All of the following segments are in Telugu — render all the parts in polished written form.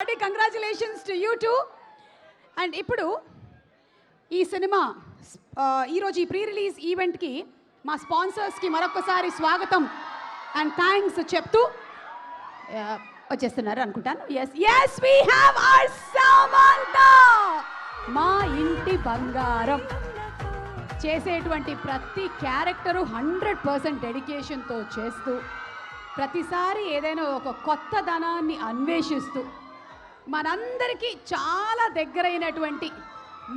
Congratulations to you two. And ఇప్పుడు ఈ సినిమా ఈరోజు ఈ ప్రీ రిలీజ్ ఈవెంట్కి మా స్పాన్సర్స్కి మరొకసారి స్వాగతం అండ్ థ్యాంక్స్ చెప్తూ వచ్చేస్తున్నారు అనుకుంటాను. yes we have our Samantha, మా ఇంటి బంగారం. చేసేటువంటి ప్రతి క్యారెక్టరు 100% డెడికేషన్తో చేస్తూ ప్రతిసారి ఏదైనా ఒక కొత్త ధనాన్ని అన్వేషిస్తూ మనందరికీ చాలా దగ్గరైనటువంటి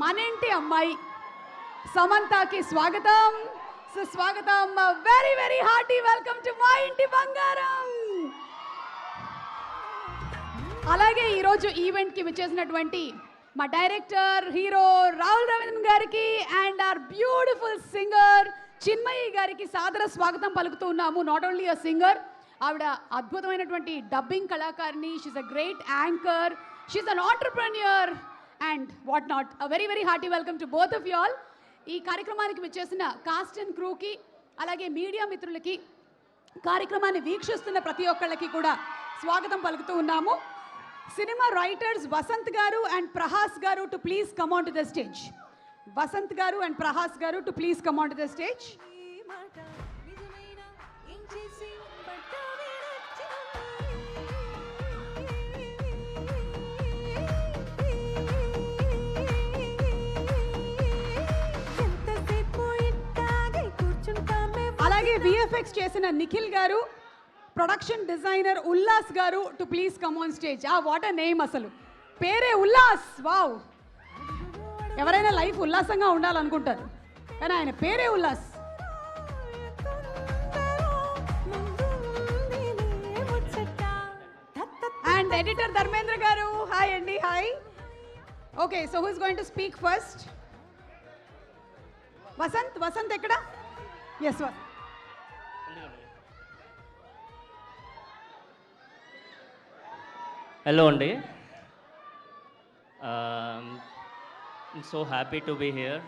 మనింటి అమ్మాయి సమంతకి స్వాగతం, సుస్వాగతం. Very very hearty welcome to మా ఇంటి బంగారం. అలాగే ఈరోజు ఈవెంట్కి విచ్చేసినటువంటి మా డైరెక్టర్ హీరో రాహుల్ రవీంద్రన్ గారికి and our beautiful singer Chinmayi గారికి సాదర స్వాగతం పలుకుతూ ఉన్నాము. నాట్ ఓన్లీ అ సింగర్, ఆవిడ అద్భుతమైనటువంటి డబ్బింగ్ కళాకారిణి. She's a great anchor, she's an entrepreneur and what not. A very very hearty welcome to both of you all. ఈ కార్యక్రమానికి విచ్చేసిన కాస్ట్ అండ్ క్రూకి, అలాగే మీడియా మిత్రులకి, కార్యక్రమాన్ని వీక్షిస్తున్న ప్రతి ఒక్కళ్ళకి కూడా స్వాగతం పలుకుతూ ఉన్నాము. సినిమా రైటర్స్ వసంత్ గారు అండ్ ప్రహాస్ గారు to please come on to the stage. Vasanth గారు అండ్ ప్రహాస్ గారు to please come on to the stage. అలాగే విఎఫ్ఎక్స్ చేసిన నిఖిల్ గారు, ప్రొడక్షన్ డిజైనర్ ఉల్లాస్ గారు to please come on stage. What a name, అసలు పేరే ఉల్లాస్. వావ్, ఎవరైనా లైఫ్ ఉల్లాసంగా ఉండాలనుకుంటారు కానీ ఆయన పేరే Ullas. And editor Dharmendra garu, hi అండి. Hi. Okay, so who is going to speak first? Vasant. Vasant ఎక్కడ? Yes Vasant. Hello Andy, I'm so happy to be here.